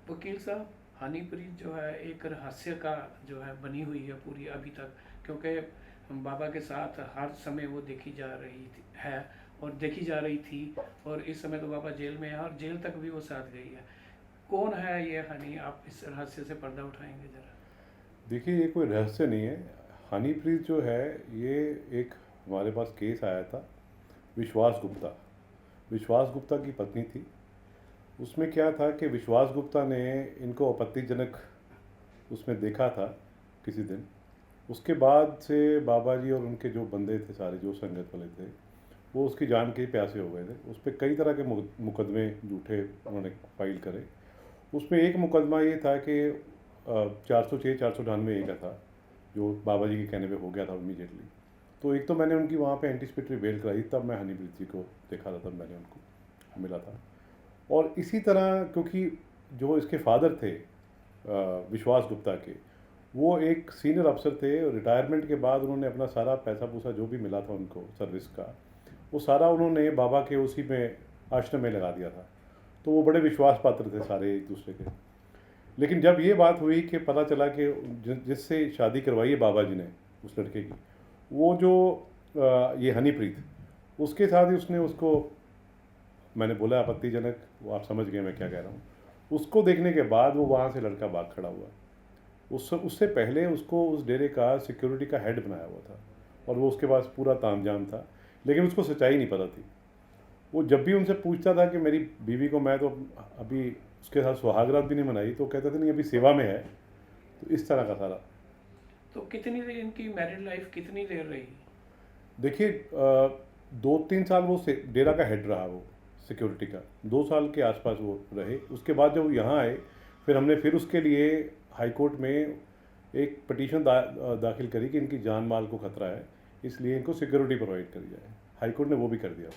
वकील साहब, हनीप्रीत जो है एक रहस्य का जो है बनी हुई है पूरी अभी तक, क्योंकि बाबा के साथ हर समय वो देखी जा रही थी है और देखी जा रही थी। और इस समय तो बाबा जेल में है और जेल तक भी वो साथ गई है। कौन है ये हनी? आप इस रहस्य से पर्दा उठाएंगे जरा? देखिए, ये कोई रहस्य नहीं है। हनीप्रीत जो है, ये एक हमारे पास केस आया था। विश्वास गुप्ता, विश्वास गुप्ता की पत्नी थी। उसमें क्या था कि विश्वास गुप्ता ने इनको आपत्तिजनक उसमें देखा था किसी दिन। उसके बाद से बाबा जी और उनके जो बंदे थे सारे, जो संगत वाले थे, वो उसकी जान के प्यासे हो गए थे। उस पर कई तरह के मुकदमे झूठे उन्होंने फाइल करे। उसमें एक मुकदमा ये था कि 406 498 ए का था, जो बाबा जी के कहने पे हो गया था इमीडिएटली। तो एक तो मैंने उनकी वहाँ पे एंटिसिपेटरी बेल कराई, तब मैं हनीप्रीत जी को देखा था, तब मैंने उनको मिला था। और इसी तरह क्योंकि जो इसके फादर थे विश्वास गुप्ता के, वो एक सीनियर अफसर थे। रिटायरमेंट के बाद उन्होंने अपना सारा पैसा पूसा जो भी मिला था उनको सर्विस का, वो सारा उन्होंने बाबा के उसी में आश्रम में लगा दिया था। तो वो बड़े विश्वास पात्र थे सारे एक दूसरे के। लेकिन जब ये बात हुई कि पता चला कि जिससे शादी करवाई है बाबा जी ने उस लड़के की, वो जो ये हनीप्रीत, उसके साथ ही उसने उसको, मैंने बोला आपत्तिजनक, वो आप समझ गए मैं क्या कह रहा हूँ। उसको देखने के बाद वो वहाँ से लड़का भाग खड़ा हुआ। उससे पहले उसको उस डेरे का सिक्योरिटी का हेड बनाया हुआ था और वो उसके पास पूरा तामझाम था, लेकिन उसको सच्चाई नहीं पता थी। वो जब भी उनसे पूछता था कि मेरी बीवी को, मैं तो अभी उसके साथ सुहागरात भी नहीं मनाई, तो कहते थे नहीं अभी सेवा में है। तो इस तरह का सारा। तो कितनी देर इनकी मैरिड लाइफ कितनी देर रही? देखिए, 2-3 साल वो डेरा का हेड रहा, वो सिक्योरिटी का 2 साल के आसपास वो रहे। उसके बाद जब वो यहाँ आए, फिर हमने फिर उसके लिए हाई कोर्ट में एक पटिशन दाखिल करी कि इनकी जान माल को खतरा है, इसलिए इनको सिक्योरिटी प्रोवाइड करी जाए। हाई कोर्ट ने वो भी कर दिया।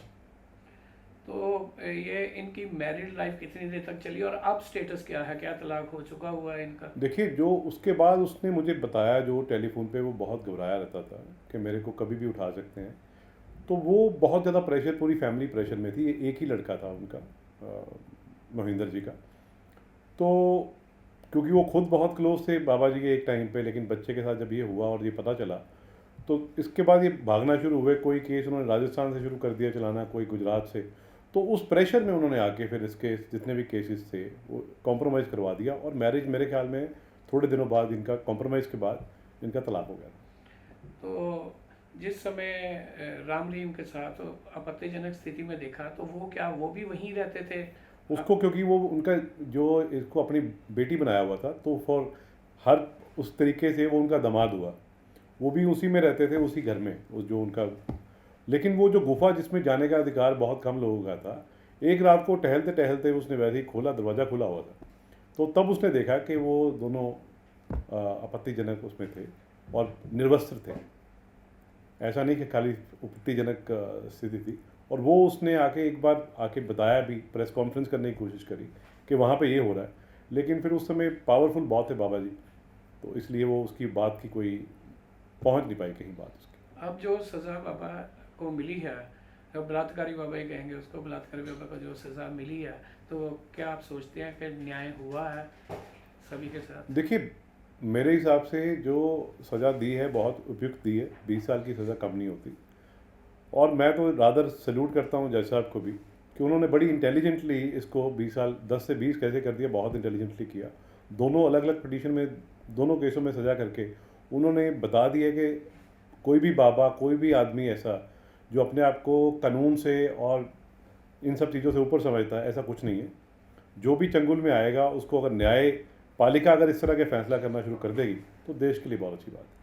तो ये इनकी मैरिड लाइफ कितनी देर तक चली और अब स्टेटस क्या है? क्या तलाक हो चुका हुआ है इनका? देखिए, जो उसके बाद उसने मुझे बताया, जो टेलीफोन पे वो बहुत घबराया रहता था कि मेरे को कभी भी उठा सकते हैं। तो वो बहुत ज़्यादा प्रेशर, पूरी फैमिली प्रेशर में थी। एक ही लड़का था उनका, मोहिंदर जी का। तो क्योंकि वो खुद बहुत क्लोज थे बाबा जी के एक टाइम पे, लेकिन बच्चे के साथ जब ये हुआ और ये पता चला, तो इसके बाद ये भागना शुरू हुए। कोई केस उन्होंने राजस्थान से शुरू कर दिया चलाना, कोई गुजरात से। तो उस प्रेशर में उन्होंने आके फिर इसके जितने भी केसेस थे वो कॉम्प्रोमाइज़ करवा दिया, और मैरिज मेरे ख्याल में थोड़े दिनों बाद, इनका कॉम्प्रोमाइज़ के बाद इनका तलाक हो गया। तो जिस समय राम रहीम के साथ आपत्तिजनक स्थिति में देखा, तो वो क्या वो भी वहीं रहते थे? उसको, क्योंकि वो उनका, जो इसको अपनी बेटी बनाया हुआ था, तो फॉर हर उस तरीके से वो उनका दामाद हुआ। वो भी उसी में रहते थे, उसी घर में, वो जो उनका। लेकिन वो जो गुफा जिसमें जाने का अधिकार बहुत कम लोगों का था, एक रात को टहलते टहलते उसने वैसे ही खोला, दरवाज़ा खुला हुआ था। तो तब उसने देखा कि वो दोनों आपत्तिजनक उसमें थे और निर्वस्त्र थे। ऐसा नहीं कि खाली आपत्तिजनक स्थिति थी। और वो उसने आके एक बार आके बताया भी, प्रेस कॉन्फ्रेंस करने की कोशिश करी कि वहाँ पे ये हो रहा है। लेकिन फिर उस समय पावरफुल बहुत थे बाबा जी, तो इसलिए वो उसकी बात की कोई पहुँच नहीं पाई कहीं बात उसकी। अब जो सज़ा बाबा को मिली है, तो बलात्कारी बाबा ही कहेंगे उसको, बलात्कारी बाबा को जो सज़ा मिली है, तो क्या आप सोचते हैं कि न्याय हुआ है सभी के साथ? देखिए, मेरे हिसाब से जो सज़ा दी है बहुत उपयुक्त दी है। 20 साल की सज़ा कम नहीं होती। और मैं तो रादर सल्यूट करता हूँ जज साहब को भी, कि उन्होंने बड़ी इंटेलिजेंटली इसको 20 साल, 10 से 20 कैसे कर दिया, बहुत इंटेलिजेंटली किया। दोनों अलग अलग पिटीशन में, दोनों केसों में सज़ा करके उन्होंने बता दिया कि कोई भी बाबा, कोई भी आदमी ऐसा जो अपने आप को कानून से और इन सब चीज़ों से ऊपर समझता है, ऐसा कुछ नहीं है। जो भी चंगुल में आएगा, उसको अगर न्याय पालिका अगर इस तरह के फैसला करना शुरू कर देगी, तो देश के लिए बहुत अच्छी बात है।